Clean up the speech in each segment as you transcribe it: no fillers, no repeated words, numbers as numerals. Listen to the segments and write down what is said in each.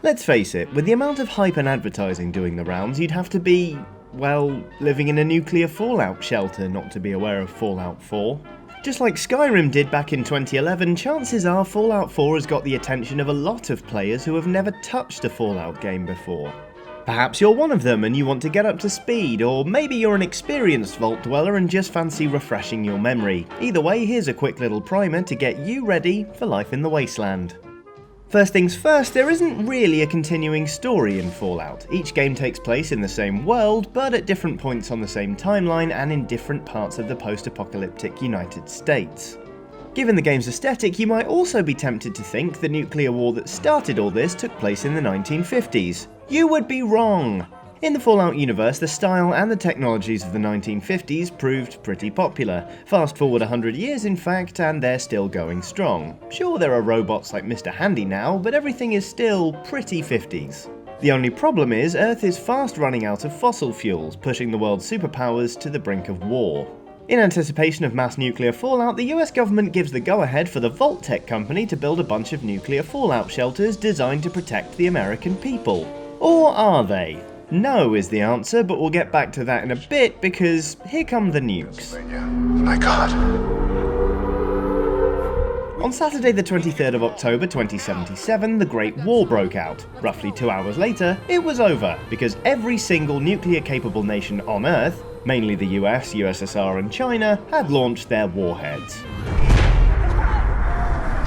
Let's face it, with the amount of hype and advertising doing the rounds, you'd have to be, well, living in a nuclear fallout shelter not to be aware of Fallout 4. Just like Skyrim did back in 2011, chances are Fallout 4 has got the attention of a lot of players who have never touched a Fallout game before. Perhaps you're one of them and you want to get up to speed, or maybe you're an experienced Vault dweller and just fancy refreshing your memory. Either way, here's a quick little primer to get you ready for life in the wasteland. First things first, there isn't really a continuing story in Fallout. Each game takes place in the same world, but at different points on the same timeline and in different parts of the post-apocalyptic United States. Given the game's aesthetic, you might also be tempted to think the nuclear war that started all this took place in the 1950s. You would be wrong! In the Fallout universe, the style and the technologies of the 1950s proved pretty popular. Fast forward 100 years in fact, and they're still going strong. Sure, there are robots like Mr. Handy now, but everything is still pretty 50s. The only problem is, Earth is fast running out of fossil fuels, pushing the world's superpowers to the brink of war. In anticipation of mass nuclear fallout, the US government gives the go-ahead for the VaultTec company to build a bunch of nuclear fallout shelters designed to protect the American people. Or are they? No is the answer, but we'll get back to that in a bit because here come the nukes. My God. On Saturday the 23rd of October 2077, the Great War broke out. Roughly 2 hours later, it was over, because every single nuclear-capable nation on Earth, mainly the US, USSR and China, had launched their warheads.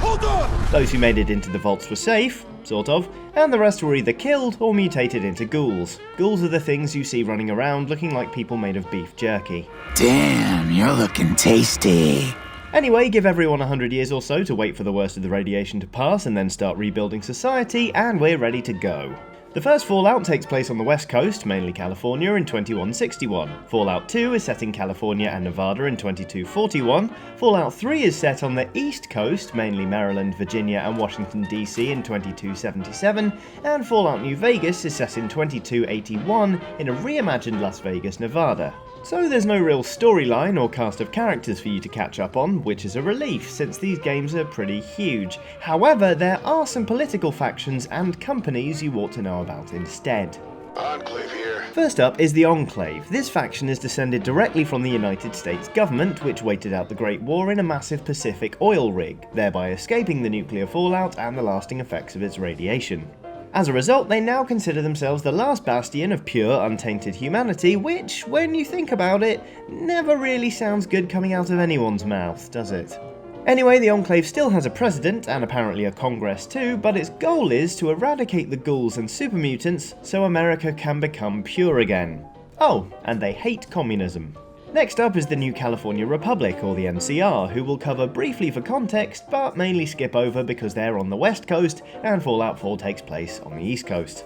Hold on! Those who made it into the vaults were safe, sort of, and the rest were either killed or mutated into ghouls. Ghouls are the things you see running around looking like people made of beef jerky. Damn, you're looking tasty. Anyway, give everyone 100 years or so to wait for the worst of the radiation to pass and then start rebuilding society, and we're ready to go. The first Fallout takes place on the West Coast, mainly California, in 2161. Fallout 2 is set in California and Nevada in 2241. Fallout 3 is set on the East Coast, mainly Maryland, Virginia and Washington DC in 2277. And Fallout New Vegas is set in 2281 in a reimagined Las Vegas, Nevada. So there's no real storyline or cast of characters for you to catch up on, which is a relief since these games are pretty huge. However, there are some political factions and companies you ought to know about instead. Enclave here. First up is the Enclave. This faction is descended directly from the United States government, which waited out the Great War in a massive Pacific oil rig, thereby escaping the nuclear fallout and the lasting effects of its radiation. As a result, they now consider themselves the last bastion of pure, untainted humanity, which, when you think about it, never really sounds good coming out of anyone's mouth, does it? Anyway, the Enclave still has a president, and apparently a congress too, but its goal is to eradicate the ghouls and super mutants so America can become pure again. Oh, and they hate communism. Next up is the New California Republic, or the NCR, who we'll cover briefly for context, but mainly skip over because they're on the West Coast and Fallout 4 takes place on the East Coast.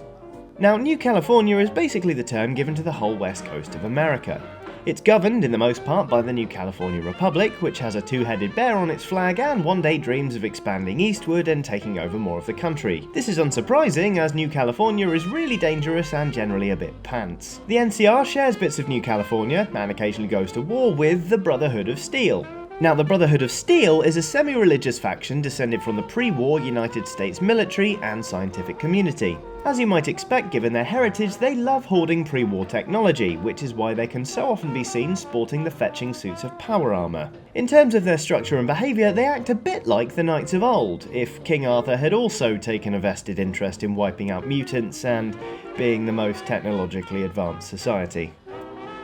Now, New California is basically the term given to the whole West Coast of America. It's governed, in the most part, by the New California Republic, which has a two-headed bear on its flag and one day dreams of expanding eastward and taking over more of the country. This is unsurprising, as New California is really dangerous and generally a bit pants. The NCR shares bits of New California, and occasionally goes to war with the Brotherhood of Steel. Now, the Brotherhood of Steel is a semi-religious faction descended from the pre-war United States military and scientific community. As you might expect given their heritage, they love hoarding pre-war technology, which is why they can so often be seen sporting the fetching suits of power armour. In terms of their structure and behaviour, they act a bit like the knights of old, if King Arthur had also taken a vested interest in wiping out mutants and being the most technologically advanced society.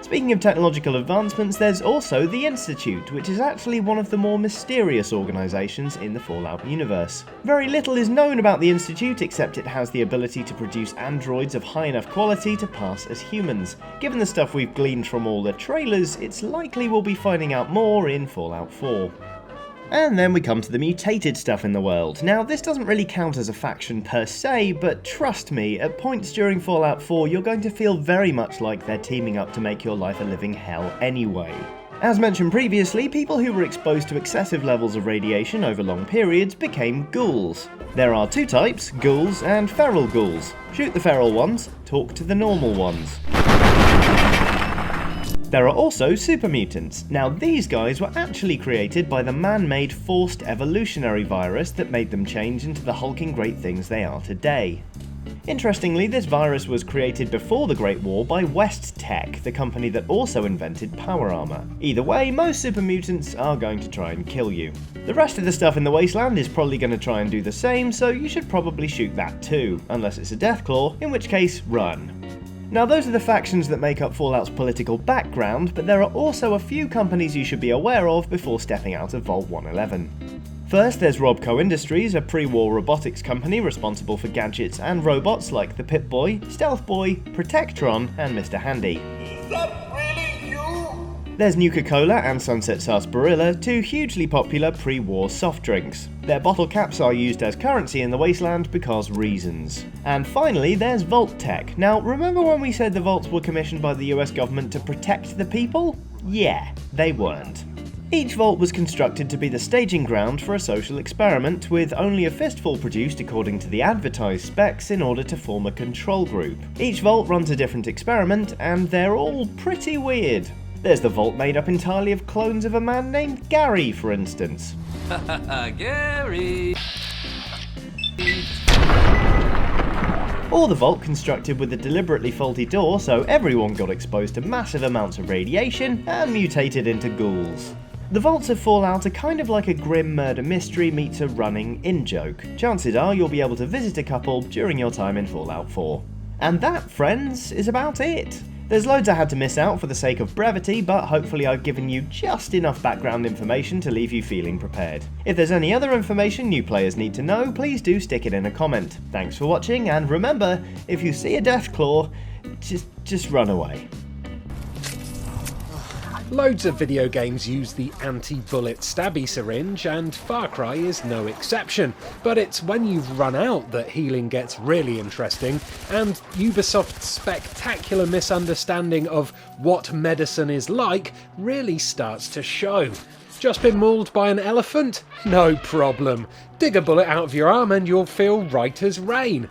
Speaking of technological advancements, there's also the Institute, which is actually one of the more mysterious organisations in the Fallout universe. Very little is known about the Institute except it has the ability to produce androids of high enough quality to pass as humans. Given the stuff we've gleaned from all the trailers, it's likely we'll be finding out more in Fallout 4. And then we come to the mutated stuff in the world. Now, this doesn't really count as a faction per se, but trust me, at points during Fallout 4 you're going to feel very much like they're teaming up to make your life a living hell anyway. As mentioned previously, people who were exposed to excessive levels of radiation over long periods became ghouls. There are two types, ghouls and feral ghouls. Shoot the feral ones, talk to the normal ones. There are also super mutants. Now, these guys were actually created by the man-made forced evolutionary virus that made them change into the hulking great things they are today. Interestingly, this virus was created before the Great War by VaultTec, the company that also invented power armor. Either way, most super mutants are going to try and kill you. The rest of the stuff in the wasteland is probably going to try and do the same, so you should probably shoot that too, unless it's a Deathclaw, in which case, run. Now those are the factions that make up Fallout's political background, but there are also a few companies you should be aware of before stepping out of Vault 111. First, there's Robco Industries, a pre-war robotics company responsible for gadgets and robots like the Pip-Boy, Stealth Boy, Protectron, and Mr. Handy. Is that really you? There's Nuka-Cola and Sunset Sarsaparilla, two hugely popular pre-war soft drinks. Their bottle caps are used as currency in the wasteland because reasons. And finally, there's VaultTec. Now, remember when we said the vaults were commissioned by the US government to protect the people? Yeah, they weren't. Each vault was constructed to be the staging ground for a social experiment, with only a fistful produced according to the advertised specs in order to form a control group. Each vault runs a different experiment, and they're all pretty weird. There's the vault made up entirely of clones of a man named Gary, for instance. Gary! Or the vault constructed with a deliberately faulty door so everyone got exposed to massive amounts of radiation and mutated into ghouls. The vaults of Fallout are kind of like a grim murder mystery meets a running in-joke. Chances are you'll be able to visit a couple during your time in Fallout 4. And that, friends, is about it. There's loads I had to miss out for the sake of brevity, but hopefully I've given you just enough background information to leave you feeling prepared. If there's any other information new players need to know, please do stick it in a comment. Thanks for watching, and remember, if you see a Deathclaw, just run away. Loads of video games use the anti-bullet stabby syringe, and Far Cry is no exception. But it's when you've run out that healing gets really interesting, and Ubisoft's spectacular misunderstanding of what medicine is like really starts to show. Just been mauled by an elephant? No problem. Dig a bullet out of your arm and you'll feel right as rain.